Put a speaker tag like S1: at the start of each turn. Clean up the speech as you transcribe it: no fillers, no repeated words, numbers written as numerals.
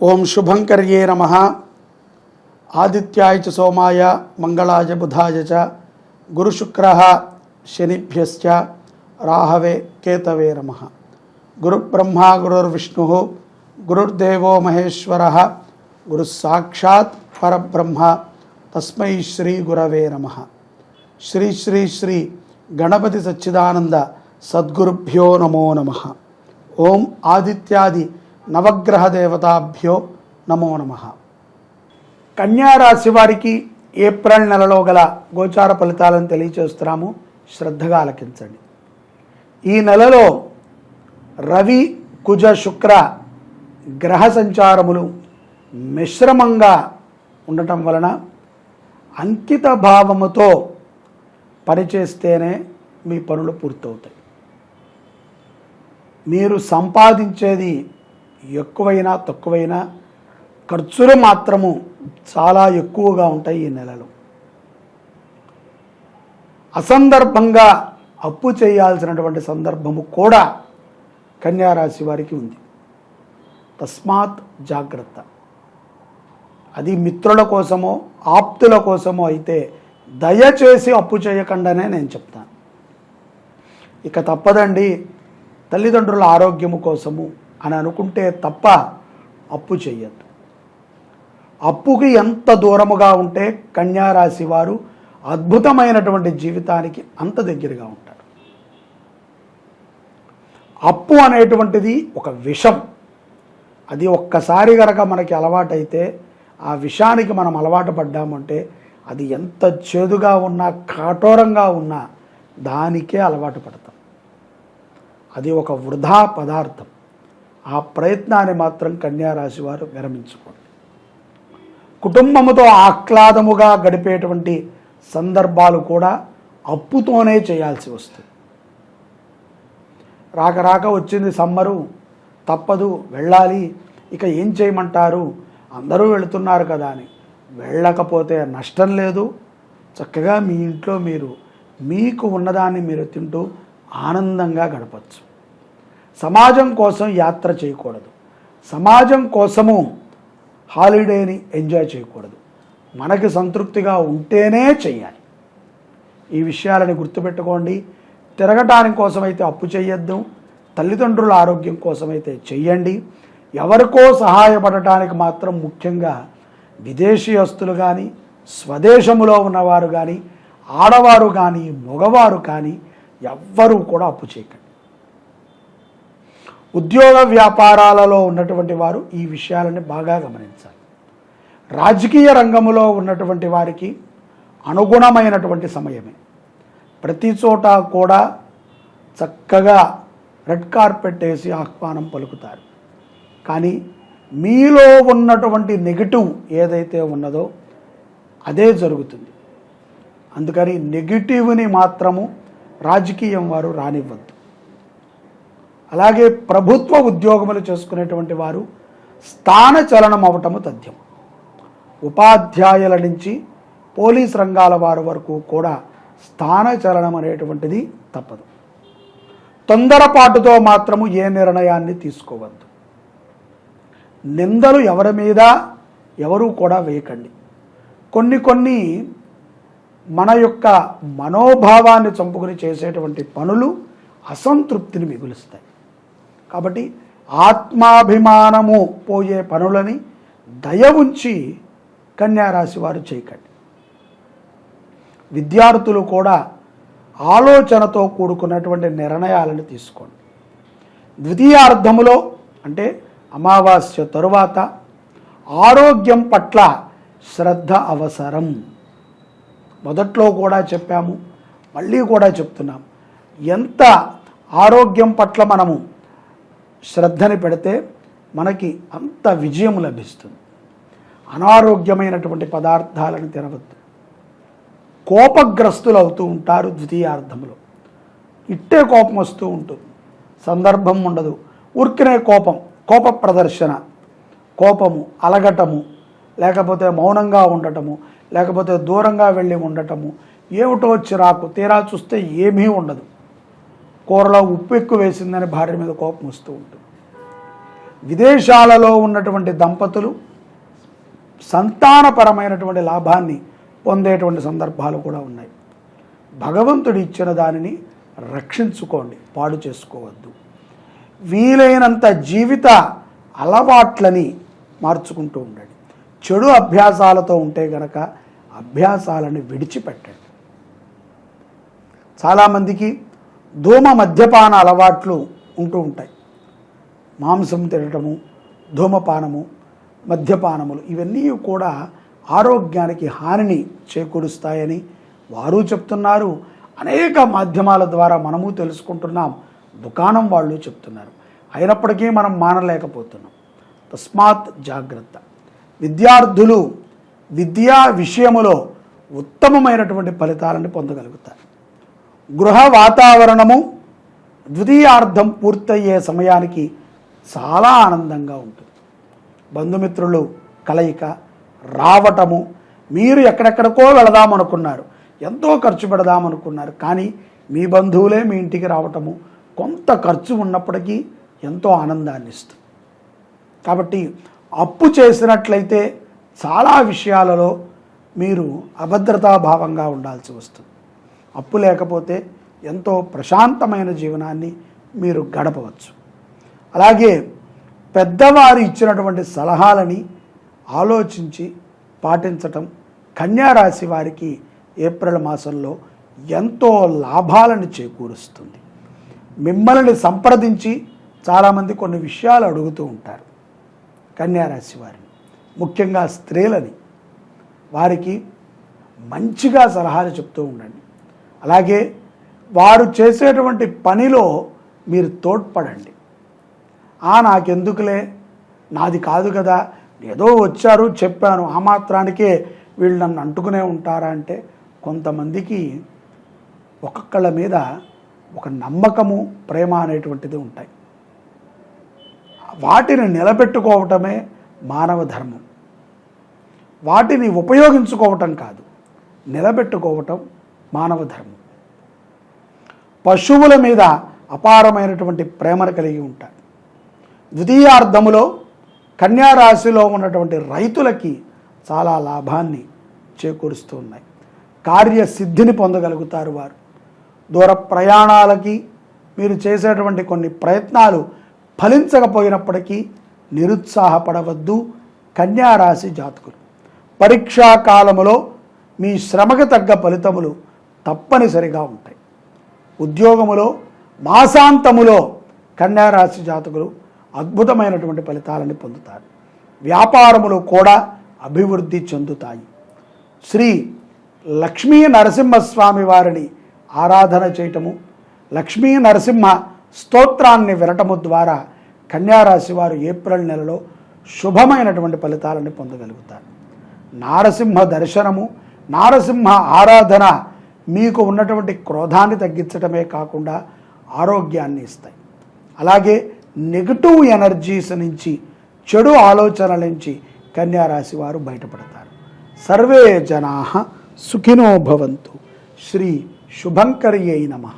S1: ఓం శుభంకర్యే నమః. ఆదిత్యాయ చ సోమాయ మంగళాయ బుధాయ చ గురుశుక్రః శనిభ్యశ్చ రాహవే కేతవే నమః. గురుబ్రహ్మా గురుర్విష్ణుః గురుర్దేవో మహేశ్వరః గురుస్సాక్షాత్ పరబ్రహ్మ తస్మై శ్రీ గురవే నమః. శ్రీ శ్రీ శ్రీ గణపతి సచ్చిదానంద సద్గురుభ్యో నమో నమః. ఓం ఆదిత్యాది నవగ్రహ దేవతాభ్యో నమో నమః. కన్యారాశి వారికి ఏప్రిల్ నెలలో గల గోచార ఫలితాలను తెలియచేస్తున్నాము, శ్రద్ధగా ఆలకించండి. ఈ నెలలో రవి కుజ శుక్ర గ్రహ సంచారములు మిశ్రమంగా ఉండటం వలన అంకిత భావముతో పనిచేస్తేనే మీ పనులు పూర్తవుతాయి. మీరు సంపాదించేది ఎక్కువైనా తక్కువైనా ఖర్చులు మాత్రము చాలా ఎక్కువగా ఉంటాయి. ఈ నెలలో అసందర్భంగా అప్పు చేయాల్సినటువంటి సందర్భము కూడా కన్యారాశి వారికి ఉంది. తస్మాత్ జాగ్రత్త. అది మిత్రుల కోసమో ఆప్తుల కోసమో అయితే దయచేసి అప్పు చేయకుండానే నేను చెప్తాను. ఇక తప్పదండి, తల్లిదండ్రుల ఆరోగ్యము కోసము అని అనుకుంటే తప్ప అప్పు చెయ్యద్దు. అప్పుకి ఎంత దూరముగా ఉంటే కన్యారాశి వారు అద్భుతమైనటువంటి జీవితానికి అంత దగ్గరగా ఉంటారు. అప్పు అనేటువంటిది ఒక విషం. అది ఒక్కసారి గనక మనకి అలవాటైతే ఆ విషానికి మనం అలవాటు పడ్డామంటే అది ఎంత చేదుగా ఉన్నా కఠోరంగా ఉన్నా దానికే అలవాటు పడతాం. అది ఒక వృధా పదార్థం. ఆ ప్రయత్నాన్ని మాత్రం కన్యారాశి వారు విరమించుకోండి. కుటుంబముతో ఆహ్లాదముగా గడిపేటువంటి సందర్భాలు కూడా అప్పుతోనే చేయాల్సి వస్తుంది. రాక వచ్చింది సమ్మరు, తప్పదు వెళ్ళాలి, ఇక ఏం చేయమంటారు, అందరూ వెళుతున్నారు కదా అని వెళ్ళకపోతే నష్టం లేదు. చక్కగా మీ ఇంట్లో మీరు మీకు ఉన్నదాన్ని మీరు తింటూ ఆనందంగా గడపచ్చు. సమాజం కోసం యాత్ర చేయకూడదు, సమాజం కోసము హాలిడేని ఎంజాయ్ చేయకూడదు. మనకి సంతృప్తిగా ఉంటేనే చెయ్యాలి. ఈ విషయాలని గుర్తుపెట్టుకోండి. తిరగటానికి కోసమైతే అప్పు చేయొద్దు, తల్లిదండ్రుల ఆరోగ్యం కోసమైతే చెయ్యండి. ఎవరికో సహాయపడటానికి మాత్రం ముఖ్యంగా విదేశీయస్తులు కానీ స్వదేశములో ఉన్నవారు కానీ ఆడవారు కానీ మగవారు కానీ ఎవ్వరూ కూడా అప్పు చేయకండి. ఉద్యోగ వ్యాపారాలలో ఉన్నటువంటి వారు ఈ విషయాలని బాగా గమనించాలి. రాజకీయ రంగంలో ఉన్నటువంటి వారికి అనుగుణమైనటువంటి సమయమే. ప్రతి చోట కూడా చక్కగా రెడ్ కార్పెట్ వేసి ఆహ్వానం పలుకుతారు. కానీ మీలో ఉన్నటువంటి నెగిటివ్ ఏదైతే ఉన్నదో అదే జరుగుతుంది. అందుకని నెగిటివ్ని మాత్రము రాజకీయం వారు రానివ్వద్దు. అలాగే ప్రభుత్వ ఉద్యోగములు చేసుకునేటువంటి వారు స్థానచలనం అవటము తథ్యం. ఉపాధ్యాయుల నుంచి పోలీస్ రంగాల వారి వరకు కూడా స్థానచలనం అనేటువంటిది తప్పదు. తొందరపాటుతో మాత్రము ఏ నిర్ణయాన్ని తీసుకోవద్దు. నిందలు ఎవరి మీద ఎవరూ కూడా వేయకండి. కొన్ని మన యొక్క మనోభావాన్ని చంపుకుని చేసేటువంటి పనులు అసంతృప్తిని మిగులుస్తాయి. కాబట్టి ఆత్మాభిమానము పోయే పనులని దయ ఉంచి కన్యారాశి వారు చేయకండి. విద్యార్థులు కూడా ఆలోచనతో కూడుకున్నటువంటి నిర్ణయాలను తీసుకోండి. ద్వితీయార్థములో అంటే అమావాస్య తరువాత ఆరోగ్యం పట్ల శ్రద్ధ అవసరం. మొదట్లో కూడా చెప్పాము, మళ్ళీ కూడా చెప్తున్నాము. ఎంత ఆరోగ్యం పట్ల మనము శ్రద్ధని పెడితే మనకి అంత విజయం లభిస్తుంది. అనారోగ్యమైనటువంటి పదార్థాలను తినవద్దు. కోపగ్రస్తులు అవుతూ ఉంటారు ద్వితీయార్థంలో. ఇట్టే కోపం వస్తూ ఉంటుంది, సందర్భం ఉండదు. ఊరికనే కోప ప్రదర్శన, కోపము, అలగటము, లేకపోతే మౌనంగా ఉండటము, లేకపోతే దూరంగా వెళ్ళి ఉండటము, ఏమిటో చిరాకు. తీరా చూస్తే ఏమీ ఉండదు. కూరలో ఉప్పు ఎక్కువ వేసిందని భార్య మీద కోపం వస్తూ ఉంటుంది. విదేశాలలో ఉన్నటువంటి దంపతులు సంతానపరమైనటువంటి లాభాన్ని పొందేటువంటి సందర్భాలు కూడా ఉన్నాయి. భగవంతుడు ఇచ్చిన దానిని రక్షించుకోండి, పాడు చేసుకోవద్దు. వీలైనంత జీవిత అలవాట్లని మార్చుకుంటూ ఉండండి. చెడు అభ్యాసాలతో ఉంటే గనక అభ్యాసాలను విడిచిపెట్టండి. చాలామందికి ధూమ మద్యపాన అలవాట్లు ఉంటూ ఉంటాయి. మాంసం తినటము, ధూమపానము, మద్యపానములు ఇవన్నీ కూడా ఆరోగ్యానికి హానిని చేకూరుస్తాయని వారు చెప్తున్నారు. అనేక మాధ్యమాల ద్వారా మనము తెలుసుకుంటున్నాం, దుకాణం వాళ్ళు చెప్తున్నారు. అయినప్పటికీ మనం మానలేకపోతున్నాం. తస్మాత్ జాగ్రత్త. విద్యార్థులు విద్యా విషయములో ఉత్తమమైనటువంటి ఫలితాలను పొందగలుగుతారు. గృహ వాతావరణము ద్వితీయార్థం పూర్తయ్యే సమయానికి చాలా ఆనందంగా ఉంటుంది. బంధుమిత్రులు కలయిక రావటము, మీరు ఎక్కడెక్కడికో వెళదామనుకున్నారు, ఎంతో ఖర్చు పెడదామనుకున్నారు, కానీ మీ బంధువులే మీ ఇంటికి రావటము కొంత ఖర్చు ఉన్నప్పటికీ ఎంతో ఆనందాన్ని ఇస్తుంది. కాబట్టి అప్పు చేసినట్లయితే చాలా విషయాలలో మీరు అభద్రతాభావంగా ఉండాల్సి వస్తుంది. అప్పు లేకపోతే ఎంతో ప్రశాంతమైన జీవనాన్ని మీరు గడపవచ్చు. అలాగే పెద్దవారు ఇచ్చినటువంటి సలహాలని ఆలోచించి పాటించటం కన్యారాశి వారికి ఏప్రిల్ మాసంలో ఎంతో లాభాలను చేకూరుస్తుంది. మిమ్మల్ని సంప్రదించి చాలామంది కొన్ని విషయాలు అడుగుతూ ఉంటారు కన్యారాశి వారిని, ముఖ్యంగా స్త్రీలని. వారికి మంచిగా సలహాలు చెప్తూ ఉండండి. అలాగే వారు చేసేటువంటి పనిలో మీరు తోడ్పడండి. నాకెందుకులే, నాది కాదు కదా, ఏదో వచ్చారు చెప్పాను, ఆ మాత్రానికే వీళ్ళు నన్ను అంటుకునే ఉంటారా అంటే కొంతమందికి ఒక్కొక్కళ్ళ మీద ఒక నమ్మకము, ప్రేమ అనేటువంటిది ఉంటాయి. వాటిని నిలబెట్టుకోవటమే మానవ ధర్మం. వాటిని ఉపయోగించుకోవటం కాదు, నిలబెట్టుకోవటం మానవ ధర్మం. పశువుల మీద అపారమైనటువంటి ప్రేమను కలిగి ఉంటారు. ద్వితీయార్థములో కన్యారాశిలో ఉన్నటువంటి రైతులకి చాలా లాభాన్ని చేకూరుస్తూ ఉన్నాయి. కార్యసిద్ధిని పొందగలుగుతారు వారు. దూర ప్రయాణాలకి మీరు చేసేటువంటి కొన్ని ప్రయత్నాలు ఫలించకపోయినప్పటికీ నిరుత్సాహపడవద్దు కన్యారాశి జాతకులు. పరీక్షా కాలములో మీ శ్రమకు తగ్గ ఫలితములు తప్పనిసరిగా ఉంటాయి. ఉద్యోగములో మాసాంతములో కన్యారాశి జాతకులు అద్భుతమైనటువంటి ఫలితాలను పొందుతారు. వ్యాపారములు కూడా అభివృద్ధి చెందుతాయి. శ్రీ లక్ష్మీ నరసింహస్వామి వారిని ఆరాధన చేయటము, లక్ష్మీ నరసింహ స్తోత్రాన్ని వినటము ద్వారా కన్యారాశి వారు ఏప్రిల్ నెలలో శుభమైనటువంటి ఫలితాలను పొందగలుగుతారు. నారసింహ దర్శనము, నారసింహ ఆరాధన మీకు ఉన్నటువంటి క్రోధాన్ని తగ్గించడమే కాకుండా ఆరోగ్యాన్ని ఇస్తాయి. అలాగే నెగటివ్ ఎనర్జీస్ నుంచి, చెడు ఆలోచనల నుంచి కన్యారాశి వారు బయటపడతారు. సర్వే జనాః సుఖినో భవంతు. శ్రీ శుభంకర్యై నమః.